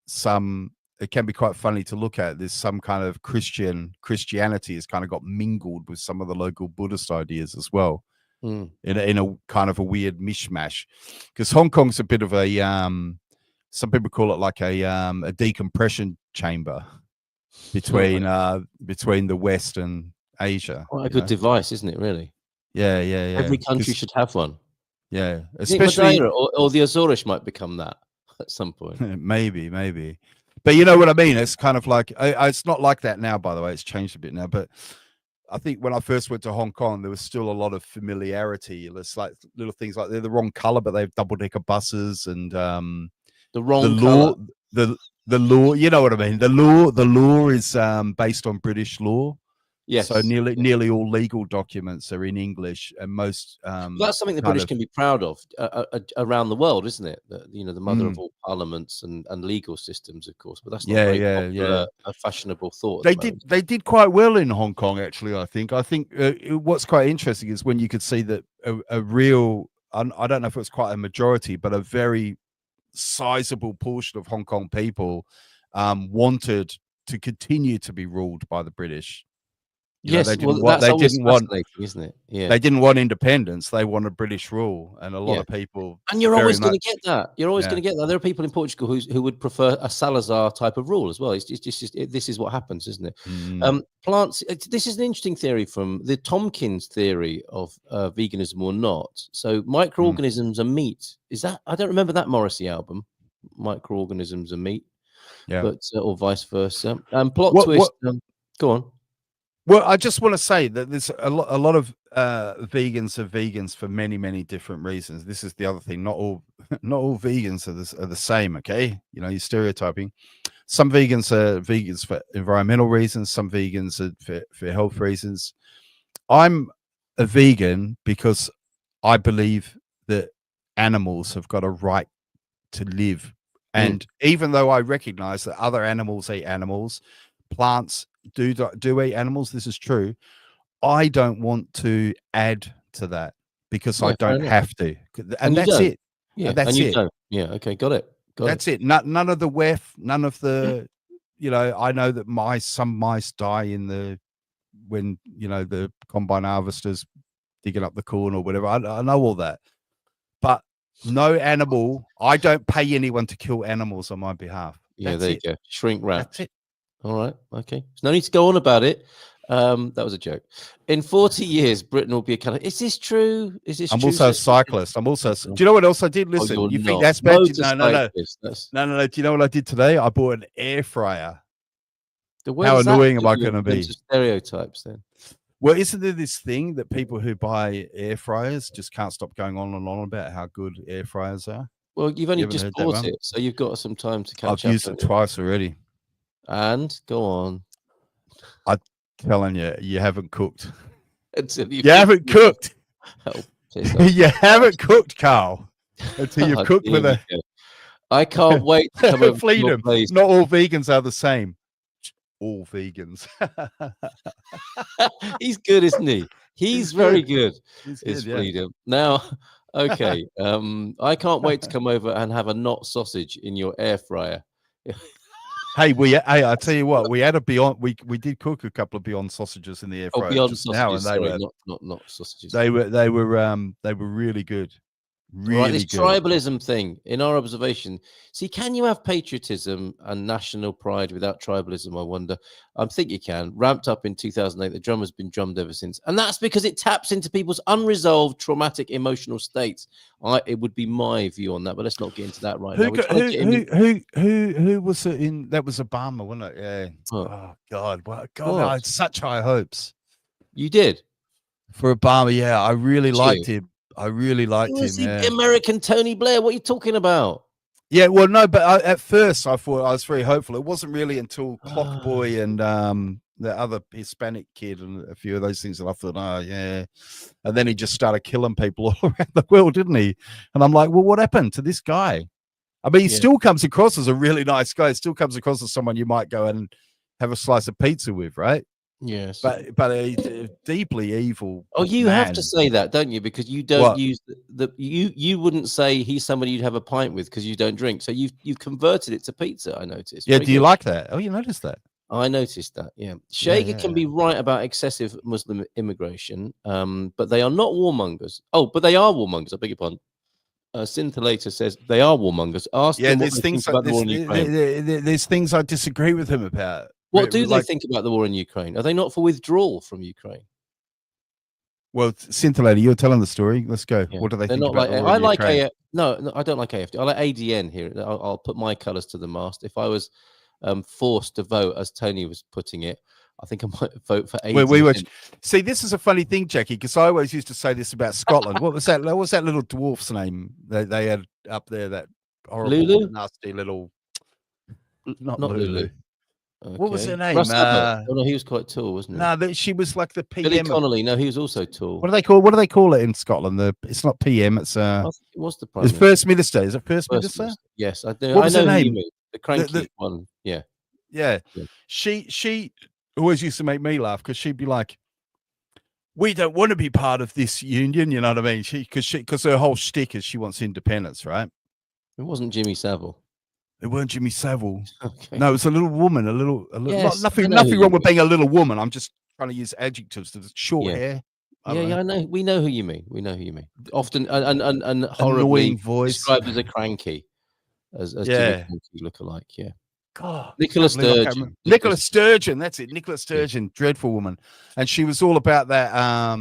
some. It can be quite funny to look at. There's some kind of Christianity has kind of got mingled with some of the local Buddhist ideas as well, in a kind of a weird mishmash. Because Hong Kong's a bit of a some people call it like a decompression chamber between the West and Asia. Quite a good device, isn't it? Really? Yeah. Every country should have one. Yeah, especially Madeira or the Azores might become that at some point. maybe. But you know what I mean? It's kind of like, it's not like that now, by the way. It's changed a bit now. But I think when I first went to Hong Kong, there was still a lot of familiarity. It's like little things like they're the wrong color, but they have double-decker buses, and the wrong law, color. the law. You know what I mean? The law is based on British law. Yes. So nearly all legal documents are in English, and most that's something the British can be proud of around the world, isn't it? The mother of all parliaments and legal systems, of course. But that's not very popular, a fashionable thought. They did quite well in Hong Kong, actually. I think what's quite interesting is when you could see that a real, I don't know if it was quite a majority, but a very sizable portion of Hong Kong people wanted to continue to be ruled by the British. Yes, they didn't want, isn't it? Yeah, they didn't want independence. They wanted British rule, and a lot of people. And you're always going to get that. You're always going to get that. There are people in Portugal who would prefer a Salazar type of rule as well. It's just this is what happens, isn't it? Plants. This is an interesting theory from the Tompkins theory of veganism or not. So microorganisms are meat. Is that? I don't remember that Morrissey album. Microorganisms are meat. Yeah, but or vice versa. Plot twist. Go on. Well, I just want to say that there's a lot of vegans are vegans for many different reasons. This is the other thing. Not all vegans are the same. Okay, you're stereotyping. Some vegans are vegans for environmental reasons. Some vegans are for health reasons. I'm a vegan because I believe that animals have got a right to live, and even though I recognize that other animals eat animals, plants do eat animals, this is true, I don't want to add to that because I don't have to, and that's it. Yeah, that's it. Yeah, okay, got it. That's it. None of the WEF, none of the I know that some mice die when the combine harvesters digging up the corn or whatever. I know all that, but no animal. I don't pay anyone to kill animals on my behalf. Yeah, there you go. Shrink wrap. That's it. All right. Okay. There's no need to go on about it. That was a joke. In 40 years, Britain will be a country. Is this true? I'm also a cyclist. I'm also. Do you know what else I did? Listen, you think that's bad? No. Do you know what I did today? I bought an air fryer. How annoying am I going to be? Stereotypes then. Well, isn't there this thing that people who buy air fryers just can't stop going on and on about how good air fryers are? Well, you've only just bought it, so you've got some time to catch up. I've used it twice already. And go on. I'm telling you, you haven't cooked. You haven't cooked. You haven't cooked, Carl. Until you've cooked with a. I can't wait to come over to your place. Not all vegans are the same. All vegans. He's good, isn't he? He's very good. It's freedom. Now, okay. I can't wait to come over and have a knot sausage in your air fryer. Hey, I tell you what, we had a Beyond. We did cook a couple of Beyond sausages in the air fryer. Beyond sausages, and they were not sausages. They were really good. Really this good. Tribalism thing, in our observation. See, can you have patriotism and national pride without tribalism? I wonder. I think you can. Ramped up in 2008, the drum has been drummed ever since, and that's because it taps into people's unresolved traumatic emotional states. It would be my view on that, but let's not get into that right now. Who was it in? That was Obama, wasn't it? Yeah. Oh God, I had such high hopes. You did for Obama, yeah. I really liked him. I really liked him. The American Tony Blair. What are you talking about? Yeah, well, no, but at first I thought I was very hopeful. It wasn't really until Clockboy and the other Hispanic kid and a few of those things that I thought, oh yeah. And then he just started killing people all around the world, didn't he? And I'm like, well, what happened to this guy? I mean, he still comes across as a really nice guy. He still comes across as someone you might go and have a slice of pizza with, right? Yes, but a deeply evil. Oh, you have to say that, don't you? Because you don't use you wouldn't say he's somebody you'd have a pint with because you don't drink. So you've converted it to pizza. I noticed. Yeah, do you like that? Oh, you noticed that? I noticed that. Yeah, Shager can be right about excessive Muslim immigration, but they are not warmongers. Oh, but they are warmongers. I beg your pardon. Scintillator says they are warmongers. Ask them there's things about the war in Ukraine. There's things I disagree with him about. What do they think about the war in Ukraine? Are they not for withdrawal from Ukraine? Well, Scintillator, you're telling the story. Let's go. Yeah. What do they think about the war in Ukraine? No, I don't like AFD. I like ADN here. I'll put my colours to the mast. If I was forced to vote, as Tony was putting it, I think I might vote for 80. We were, see, this is a funny thing, Jackie, because I always used to say this about Scotland. What was that? What was that little dwarf's name they had up there? That horrible, Lulu? nasty little. Not Lulu. Lulu. Okay. What was her name? Russ Abbott. Oh, no, he was quite tall, wasn't he? No, she was like the PM. Billy Connolly. No, he was also tall. What do they call it in Scotland? It's not PM. It's I think it was the Prime It's First Minister. Is it First Minister? Yes, I do. What was I know her who name? you mean. The cranky one. Yeah. Yeah. She always used to make me laugh because she'd be like, "We don't want to be part of this union." You know what I mean? Because her whole shtick is she wants independence, right? It wasn't Jimmy Savile. It weren't Jimmy Savile. Okay. No, it's a little woman. A little. Yes, nothing wrong with being a little woman. I'm just trying to use adjectives. Short hair. I know. We know who you mean. Often and horribly annoying voice, described as a cranky, as Jimmy look-alike. Yeah. God, Nicola Sturgeon. Nicola Sturgeon. That's it. Nicola Sturgeon. Yeah. Dreadful woman, and she was all about that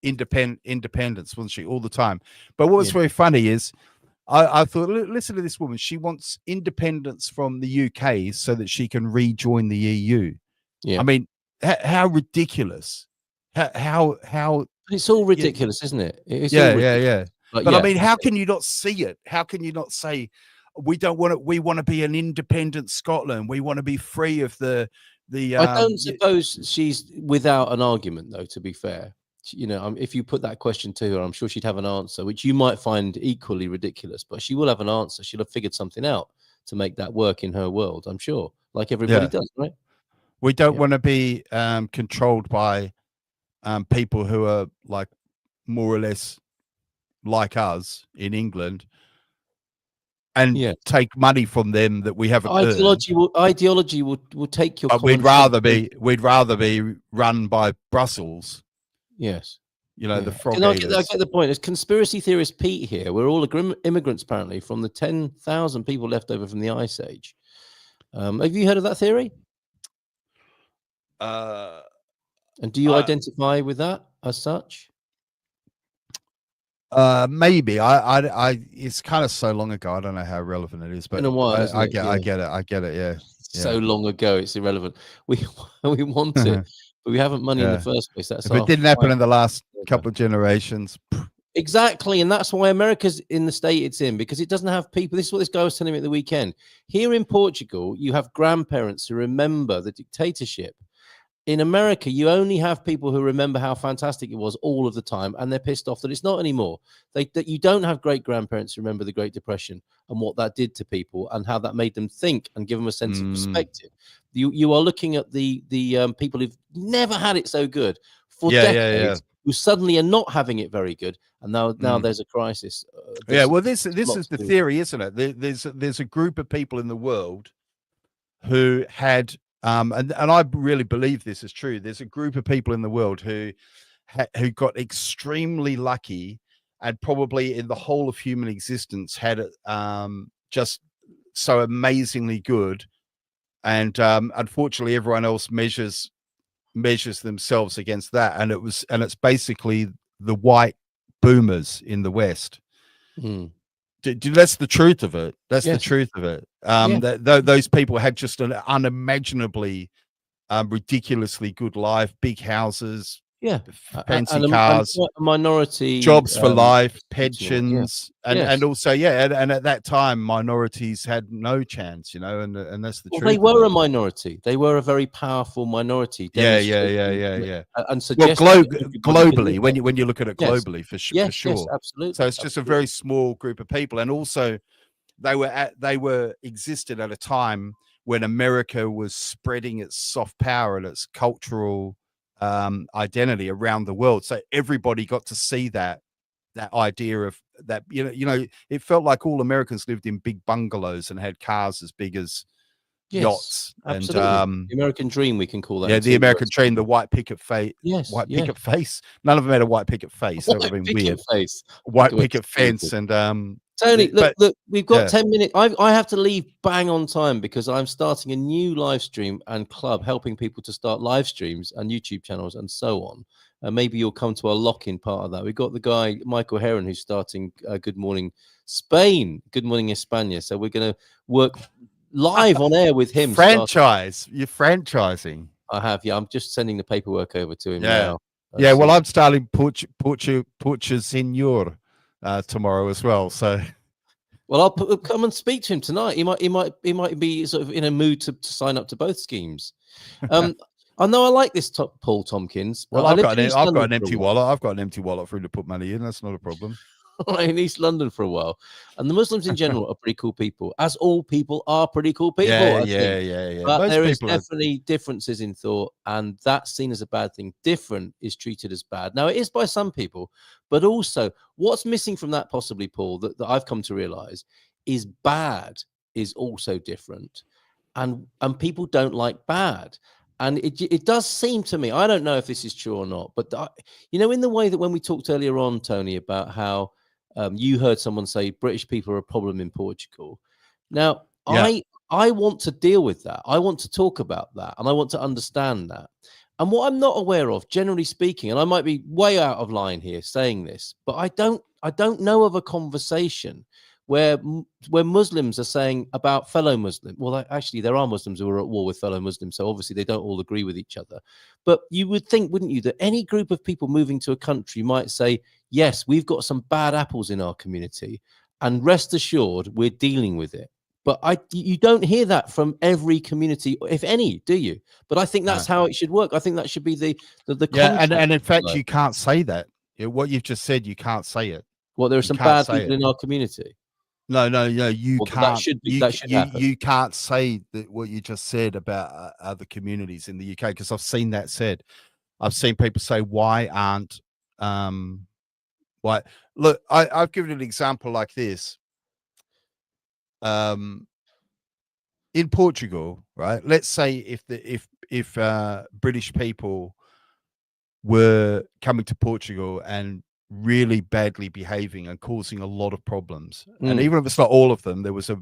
independence, wasn't she? All the time. But what was very funny is, I thought, listen to this woman. She wants independence from the UK so that she can rejoin the EU. Yeah. I mean, how ridiculous. How it's all ridiculous, isn't it? It's yeah. But I mean, how can you not see it? How can you not say we don't want it? We want to be an independent Scotland. We want to be free of the. I don't suppose she's without an argument, though. To be fair, you know, if you put that question to her, I'm sure she'd have an answer, which you might find equally ridiculous. But she will have an answer. She'll have figured something out to make that work in her world. I'm sure, like everybody does, right? We don't want to be controlled by people who are like more or less like us in England, and take money from them that we haven't earned. Ideology will take your. But we'd rather be run by Brussels. Yes, you know the frog. I get the point. It's conspiracy theorist Pete here. We're all immigrants apparently from the 10,000 people left over from the Ice Age. Have you heard of that theory? And do you identify with that as such? Maybe I it's kind of so long ago. I don't know how relevant it is, but I get it. Yeah. So long ago, it's irrelevant. We want it, but we haven't money in the first place. That's if it didn't happen in the last couple of generations. Exactly, and that's why America's in the state it's in, because it doesn't have people. This is what this guy was telling me at the weekend. Here in Portugal, you have grandparents who remember the dictatorship. In America, you only have people who remember how fantastic it was all of the time, and they're pissed off that it's not anymore. That you don't have great-grandparents who remember the Great Depression and what that did to people and how that made them think and give them a sense of perspective. You are looking at the people who've never had it so good for decades, who suddenly are not having it very good, and now there's a crisis. Well, this is the theory, isn't it? There's a group of people in the world who had. And I really believe this is true. There's a group of people in the world who got extremely lucky, and probably in the whole of human existence had it just so amazingly good. And unfortunately, everyone else measures themselves against that. And it's basically the white boomers in the West. That's the truth of it. That's the truth of it. Those people had just an unimaginably, ridiculously good life, big houses, fancy cars, a minority, jobs for life, pensions, and also and at that time minorities had no chance, you know, and that's the truth. They were a minority. They were a very powerful minority. Yeah. And globally, when you look at it globally, for sure. Yes, absolutely. So it's just a very small group of people, and also they existed at a time when America was spreading its soft power and its cultural identity around the world. So everybody got to see that idea of that, you know, it felt like all Americans lived in big bungalows and had cars as big as yachts. Absolutely. And the American dream, we can call that. Yeah, the American dream, the white picket face. White picket face. None of them had a white picket face. That would have been weird. White picket fence. And Tony, look, we've got 10 minutes. I have to leave bang on time because I'm starting a new live stream and club, helping people to start live streams and YouTube channels and so on. Maybe you'll come to a lock-in part of that. We've got the guy, Michael Heron, who's starting Good Morning Spain, Good Morning España. So we're going to work live on air with him. You're franchising. I have. Yeah, I'm just sending the paperwork over to him Yeah. now. Yeah, well, I'm starting Portugeeza tomorrow as well. So, well, I'll come and speak to him tonight. He might be sort of in a mood to sign up to both schemes. I know I like this Paul Tompkins. Well, I've got an empty wallet. I've got an empty wallet for him to put money in. That's not a problem. In East London for a while, and the Muslims in general are pretty cool people, as all people are pretty cool people. Yeah. But Most there is people definitely differences in thought, and that's seen as a bad thing. Different is treated as bad. Now, it is by some people, but also what's missing from that, possibly, Paul, that I've come to realize is bad is also different, and people don't like bad. And it does seem to me, I don't know if this is true or not, but in the way that when we talked earlier on, Tony, about how you heard someone say British people are a problem in Portugal. Now, I want to deal with that. I want to talk about that, and I want to understand that. And what I'm not aware of, generally speaking, and I might be way out of line here saying this, but I don't know of a conversation where Muslims are saying about fellow Muslims. Well, actually, there are Muslims who are at war with fellow Muslims, so obviously they don't all agree with each other. But you would think, wouldn't you, that any group of people moving to a country might say, yes, we've got some bad apples in our community, and rest assured, we're dealing with it. But you don't hear that from every community, if any, do you? But I think that's how it should work. I think that should be the and in fact, you can't say that. What you've just said, you can't say it. Well, there are some bad people in our community. No, you can't. That should happen. You can't say that what you just said about other communities in the UK, because I've seen that said. I've seen people say, "Why aren't why?" Look, I've given an example like this. In Portugal, right? Let's say if British people were coming to Portugal and really badly behaving and causing a lot of problems, and even if it's not all of them, there was a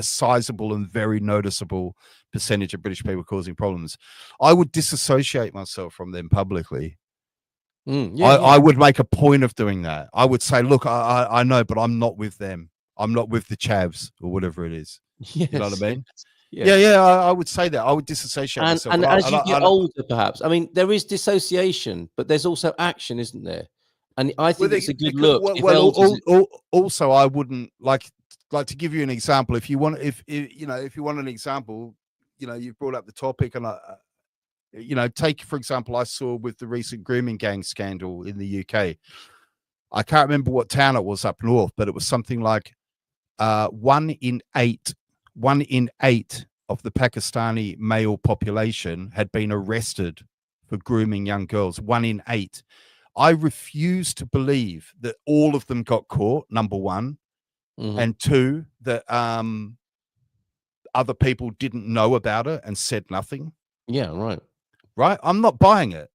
sizable and very noticeable percentage of British people causing problems, I would disassociate myself from them publicly. I would make a point of doing that. I would say, look, I know, but I'm not with them. I'm not with the chavs or whatever it is. Yes, you know what I mean? Yeah. I would say that. I would disassociate myself. And as you get older, perhaps, I mean, there is dissociation, but there's also action, isn't there? And I think it's a good look. Also, I wouldn't like to give you an example. If you want an example, you've brought up the topic, and take, for example, I saw with the recent grooming gang scandal in the UK. I can't remember what town it was up north, but it was something like 1 in 8 of the Pakistani male population had been arrested for grooming young girls. 1 in 8. I refuse to believe that all of them got caught, number one, and two, that other people didn't know about it and said nothing. Yeah, right. Right? I'm not buying it.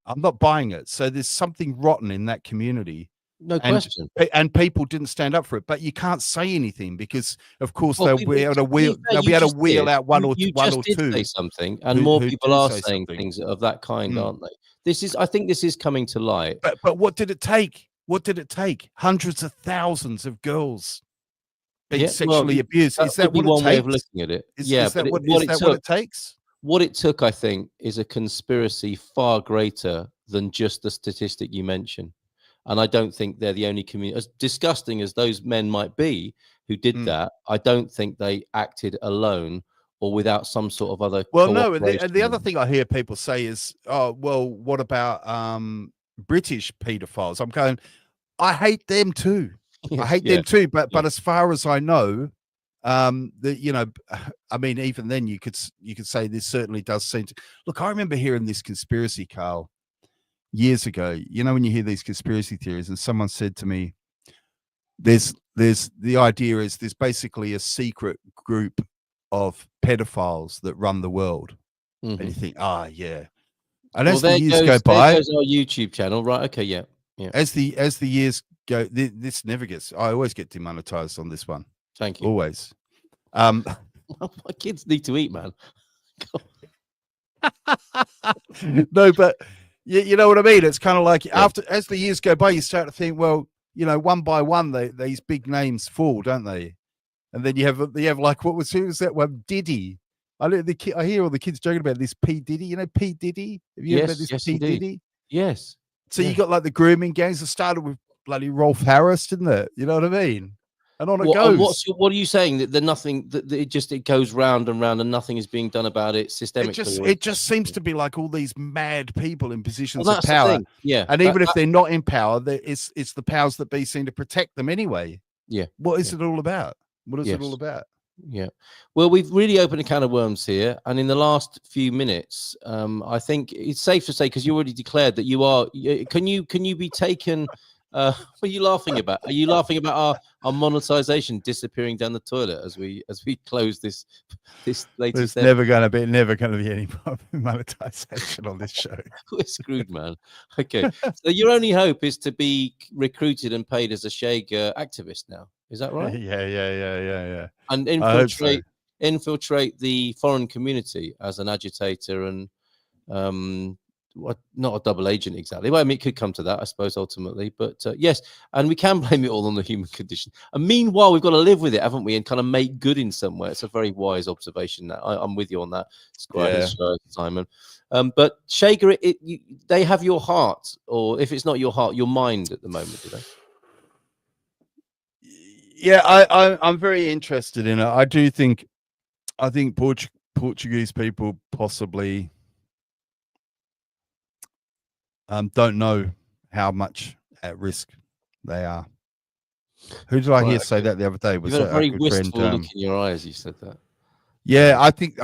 So there's something rotten in that community. No question. And people didn't stand up for it, but you can't say anything because, of course, they'll be able to wheel out one or two. Say something, and more people are saying things of that kind, aren't they? I think this is coming to light. But what did it take? Hundreds of thousands of girls being sexually abused. Is that what one it way takes? of looking at it? Is that what it takes? What it took, I think, is a conspiracy far greater than just the statistic you mentioned. And I don't think they're the only community, as disgusting as those men might be who did that. I don't think they acted alone or without some sort of other. Well, no. And the other thing I hear people say is, "Oh, well, what about British paedophiles?" I'm going, I hate them too. I hate them too. But as far as I know, I mean, even then, you could say this certainly does seem to. Look, I remember hearing this conspiracy, Carl, years ago. When you hear these conspiracy theories, and someone said to me, there's the idea is there's basically a secret group of pedophiles that run the world. And you think, yeah. And as the years go by, there's our YouTube channel, right? Okay, yeah. As the years go, this never gets. I always get demonetized on this one. Thank you. Always. My kids need to eat, man. No, but you know what I mean? It's kind of like as the years go by, you start to think, well, one by one, these big names fall, don't they? And then you have like, who was that one? Diddy. I hear all the kids joking about this P Diddy. You know P Diddy? Have you heard about this P indeed. Diddy? Yes. So you got like the grooming gangs that started with bloody Rolf Harris, didn't it? You know what I mean? And on it goes. What are you saying? That nothing, that it goes round and round and nothing is being done about it systemically? It just seems to be like all these mad people in positions of power. Yeah. And even if they're not in power, it's the powers that be seem to protect them anyway. Yeah. What is it all about? What is it all about? Yeah. Well, we've really opened a can of worms here. And in the last few minutes, I think it's safe to say, because you already declared that you are, can you be taken... what are you laughing about? Are you laughing about our monetization disappearing down the toilet as we close this latest? There's never going to be any monetization on this show. We're screwed, man. Okay, so your only hope is to be recruited and paid as a Shager activist now. Is that right? Yeah. And infiltrate the foreign community as an agitator and not a double agent exactly. Well, I mean, it could come to that, I suppose, ultimately. But yes, and we can blame it all on the human condition. And meanwhile, we've got to live with it, haven't we? And kind of make good in some way. It's a very wise observation. That I'm with you on that. It's quite Simon. But Shager, they have your heart, or if it's not your heart, your mind at the moment, do they? Yeah, I'm very interested in it. I think Portuguese people possibly don't know how much at risk they are. Who did I hear say that the other day? Was a very wistful friend, look in your eyes. You said that. Yeah, I think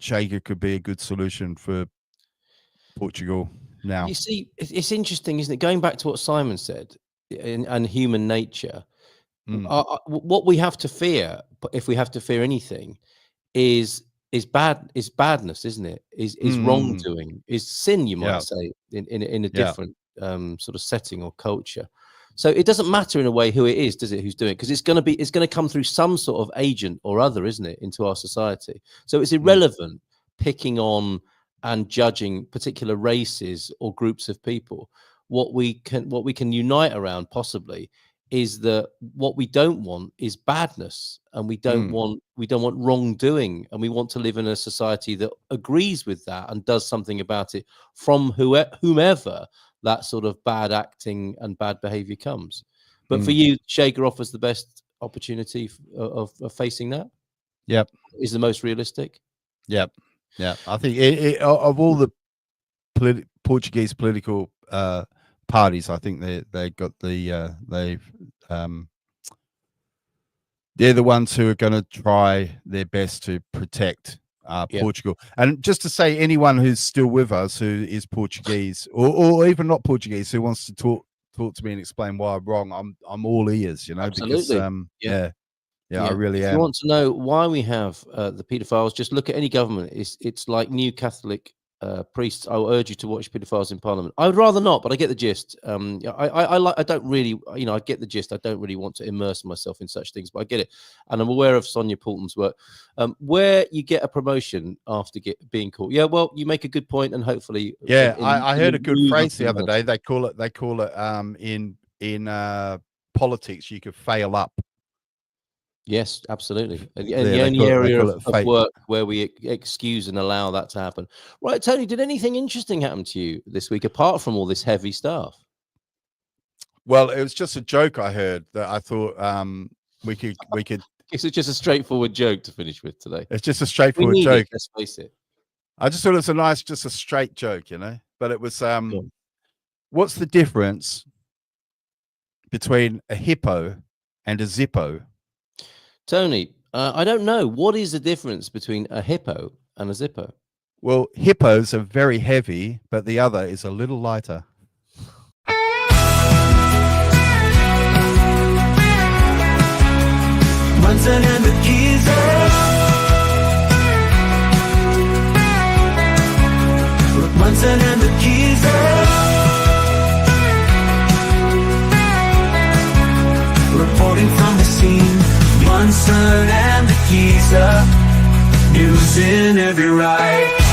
Shager could be a good solution for Portugal now. You see, it's interesting, isn't it? Going back to what Simon said and human nature, what we have to fear, if we have to fear anything, is badness, isn't it? Is wrongdoing, is sin, you might say, in a different sort of setting or culture. So it doesn't matter in a way who it is, does it? Who's doing it? Because it's going to come through some sort of agent or other, isn't it, into our society? So it's irrelevant picking on and judging particular races or groups of people. What we can unite around possibly is that what we don't want is badness, and we don't want wrongdoing, and we want to live in a society that agrees with that and does something about it from whomever that sort of bad acting and bad behavior comes. But for you, Shager offers the best opportunity of facing that. Yep, is the most realistic. Yep. I think of all the Portuguese political parties, I think they're the ones who are going to try their best to protect Portugal. And just to say, anyone who's still with us who is Portuguese or even not Portuguese who wants to talk to me and explain why I'm wrong, I'm all ears, Absolutely. Because I really am. If you want to know why we have the paedophiles, just look at any government. It's like New Catholic priests. I will urge you to watch Paedophiles in Parliament. I would rather not, but I get the gist. I don't really, I get the gist. I don't really want to immerse myself in such things, but I get it. And I'm aware of Sonia Poulton's work. Where you get a promotion after being caught. Yeah, well, you make a good point, and hopefully, I heard a good phrase the other day. They call it in politics, you could fail up. Yes, absolutely. And the only area of work where we excuse and allow that to happen. Right, Tony, did anything interesting happen to you this week, apart from all this heavy stuff? Well, it was just a joke I heard that I thought we could. It's just a straightforward joke to finish with today. It's just a straightforward joke. Let's face it. I just thought it was just a straight joke, But it was, what's the difference between a hippo and a zippo? Tony, I don't know. What is the difference between a hippo and a zippo? Well, hippos are very heavy, but the other is a little lighter. Munson the Geeza. Munson the Geeza. Reporting from the scene. Munson the Geeza, news in every ride.